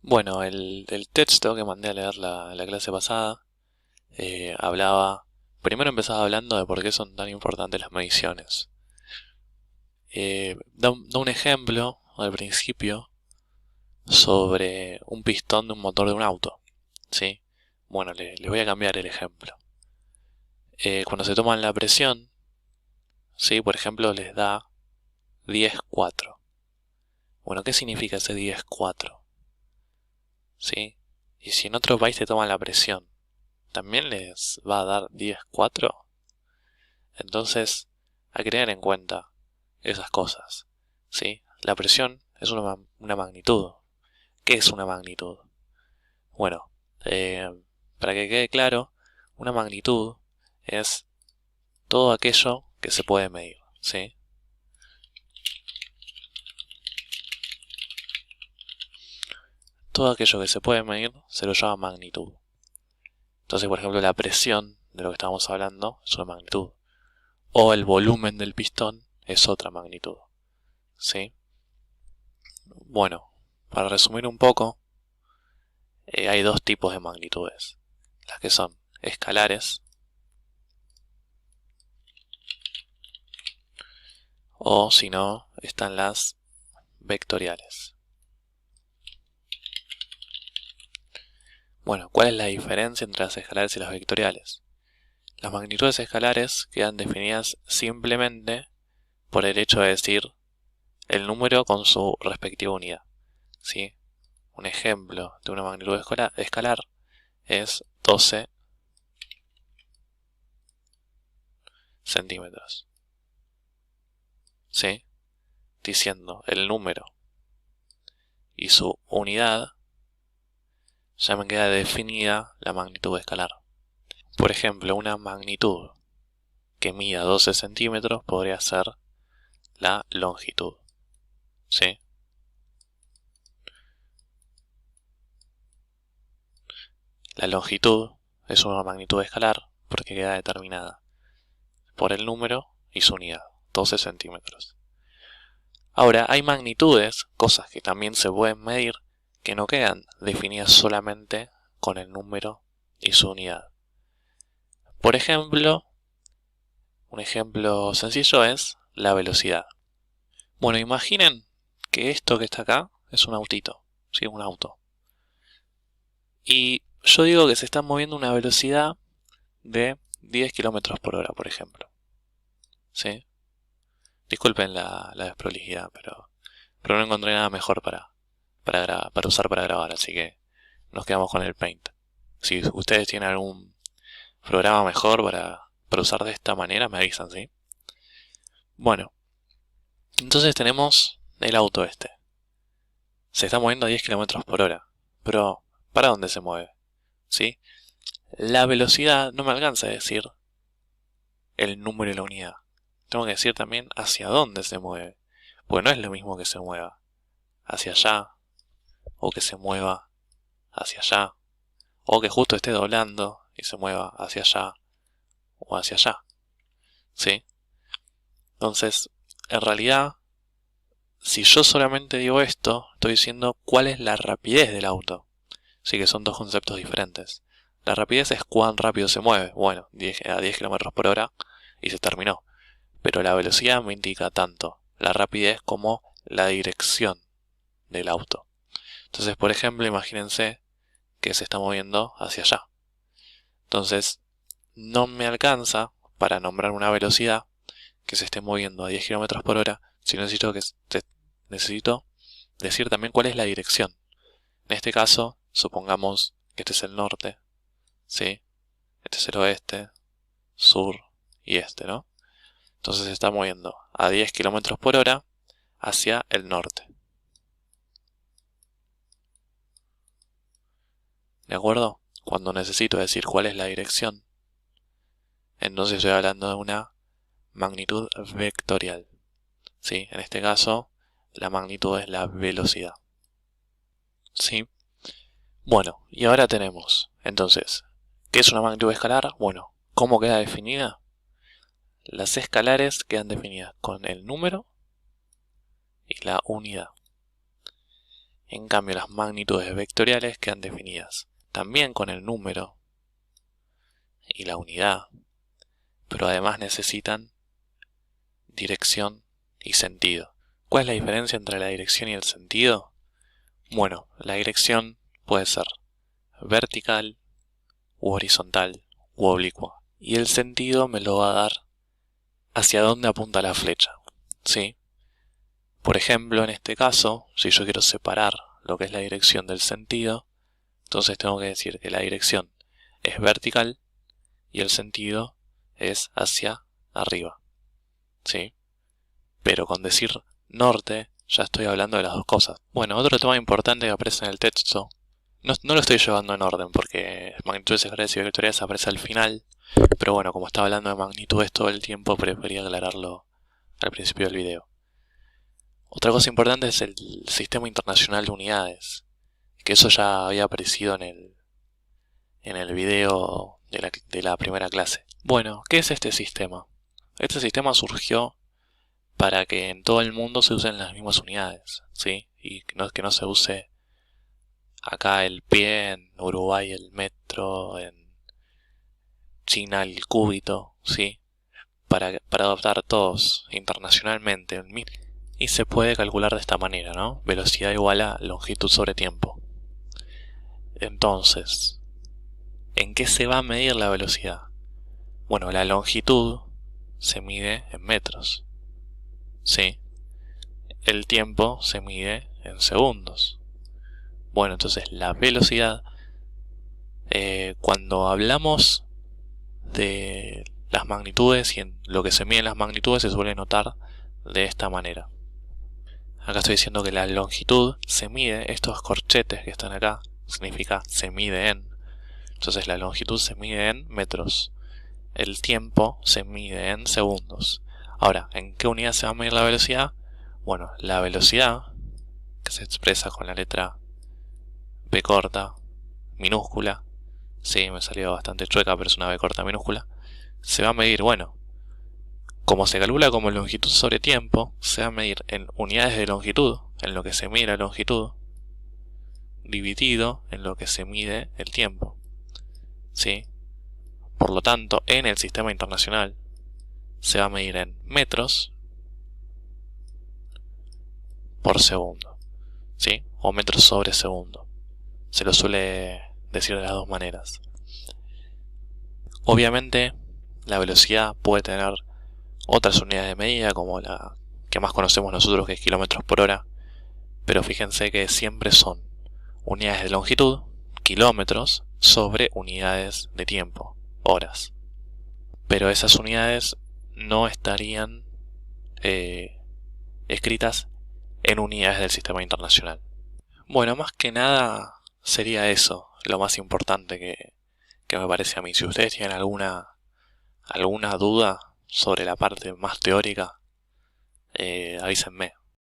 Bueno, el texto que mandé a leer la clase pasada hablaba, primero empezaba hablando de por qué son tan importantes las mediciones. Da un ejemplo al principio sobre un pistón de un motor de un auto, ¿sí? Bueno, les voy a cambiar el ejemplo. Cuando se toman la presión, ¿sí? Por ejemplo, les da 10,4. Bueno, ¿qué significa ese 10,4? ¿Sí? Y si en otro país te toman la presión, ¿también les va a dar 10,4? Entonces, hay que tener en cuenta esas cosas, ¿sí? La presión es una magnitud. ¿Qué es una magnitud? Bueno, eh, para que quede claro, una magnitud es todo aquello que se puede medir, ¿sí? Todo aquello que se puede medir se lo llama magnitud. Entonces, por ejemplo, la presión de lo que estábamos hablando es una magnitud. O el volumen del pistón es otra magnitud, ¿sí? Bueno, para resumir un poco, hay dos tipos de magnitudes. Las que son escalares o si no, están las vectoriales. Bueno, ¿cuál es la diferencia entre las escalares y las vectoriales? Las magnitudes escalares quedan definidas simplemente por el hecho de decir el número con su respectiva unidad, ¿sí? Un ejemplo de una magnitud escalar es 12 centímetros, ¿sí? Diciendo el número y su unidad, ya me queda definida la magnitud escalar. Por ejemplo, una magnitud que mida 12 centímetros podría ser la longitud, ¿sí? La longitud es una magnitud escalar porque queda determinada por el número y su unidad, 12 centímetros. Ahora, hay magnitudes, cosas que también se pueden medir, que no quedan definidas solamente con el número y su unidad. Por ejemplo, un ejemplo sencillo es la velocidad. Bueno, imaginen que esto que está acá es un autito, ¿sí? Un auto. Y yo digo que se está moviendo a una velocidad de 10 kilómetros por hora, por ejemplo, ¿sí? Disculpen la desprolijidad, pero no encontré nada mejor para usar para grabar, así que nos quedamos con el Paint. Si ustedes tienen algún programa mejor para usar de esta manera, me avisan, ¿sí? Bueno, entonces tenemos el auto este. Se está moviendo a 10 kilómetros por hora, pero ¿para dónde se mueve? ¿Sí? La velocidad no me alcanza a decir el número y la unidad. Tengo que decir también hacia dónde se mueve, porque no es lo mismo que se mueva hacia allá, o que se mueva hacia allá, o que justo esté doblando y se mueva hacia allá o hacia allá, ¿sí? Entonces, en realidad, si yo solamente digo esto, estoy diciendo cuál es la rapidez del auto. Sí que son dos conceptos diferentes. La rapidez es cuán rápido se mueve. Bueno, a 10 km por hora y se terminó. Pero la velocidad me indica tanto la rapidez como la dirección del auto. Entonces, por ejemplo, imagínense que se está moviendo hacia allá. Entonces, no me alcanza para nombrar una velocidad que se esté moviendo a 10 km por hora, si necesito necesito decir también cuál es la dirección. En este caso, supongamos que este es el norte, ¿sí? Este es el oeste, sur y este, ¿no? Entonces se está moviendo a 10 km por hora hacia el norte. ¿De acuerdo? Cuando necesito decir cuál es la dirección, entonces estoy hablando de una magnitud vectorial, ¿sí? En este caso, la magnitud es la velocidad, ¿sí? Bueno, y ahora tenemos, entonces, ¿qué es una magnitud escalar? Bueno, ¿cómo queda definida? Las escalares quedan definidas con el número y la unidad. En cambio, las magnitudes vectoriales quedan definidas también con el número y la unidad, pero además necesitan dirección y sentido. ¿Cuál es la diferencia entre la dirección y el sentido? Bueno, la dirección puede ser vertical, u horizontal, u oblicua. Y el sentido me lo va a dar hacia dónde apunta la flecha, ¿sí? Por ejemplo, en este caso, si yo quiero separar lo que es la dirección del sentido, entonces tengo que decir que la dirección es vertical y el sentido es hacia arriba, ¿sí? Pero con decir norte ya estoy hablando de las dos cosas. Bueno, otro tema importante que aparece en el texto, no lo estoy llevando en orden porque magnitudes escalares y vectoriales aparece al final, pero bueno, como estaba hablando de magnitudes todo el tiempo, preferí aclararlo al principio del video. Otra cosa importante es el sistema internacional de unidades, que eso ya había aparecido en el video de la primera clase. Bueno, ¿qué es este sistema? Este sistema surgió para que en todo el mundo se usen las mismas unidades, ¿sí? Y que no se use acá el pie, en Uruguay el metro, en China el cúbito, ¿sí? Para adoptar todos internacionalmente el mismo. Y se puede calcular de esta manera, ¿no? Velocidad igual a longitud sobre tiempo. Entonces, ¿en qué se va a medir la velocidad? Bueno, la longitud se mide en metros, ¿sí? El tiempo se mide en segundos. Bueno, entonces la velocidad, cuando hablamos de las magnitudes y en lo que se mide en las magnitudes se suele notar de esta manera. Acá estoy diciendo que la longitud se mide, estos corchetes que están acá, significa se mide en. Entonces la longitud se mide en metros. El tiempo se mide en segundos. Ahora, ¿en qué unidad se va a medir la velocidad? Bueno, la velocidad, que se expresa con la letra B corta, minúscula, sí, me salió bastante chueca, pero es una B corta minúscula, se va a medir, bueno, como se calcula como longitud sobre tiempo, se va a medir en unidades de longitud, en lo que se mide la longitud, dividido en lo que se mide el tiempo, ¿sí? Por lo tanto, en el sistema internacional se va a medir en metros por segundo, ¿sí? O metros sobre segundo. Se lo suele decir de las dos maneras. Obviamente, la velocidad puede tener otras unidades de medida, como la que más conocemos nosotros, que es kilómetros por hora, pero fíjense que siempre son unidades de longitud, kilómetros, sobre unidades de tiempo, horas. Pero esas unidades no estarían escritas en unidades del sistema internacional. Bueno, más que nada sería eso lo más importante que me parece a mí. Si ustedes tienen alguna duda sobre la parte más teórica, avísenme.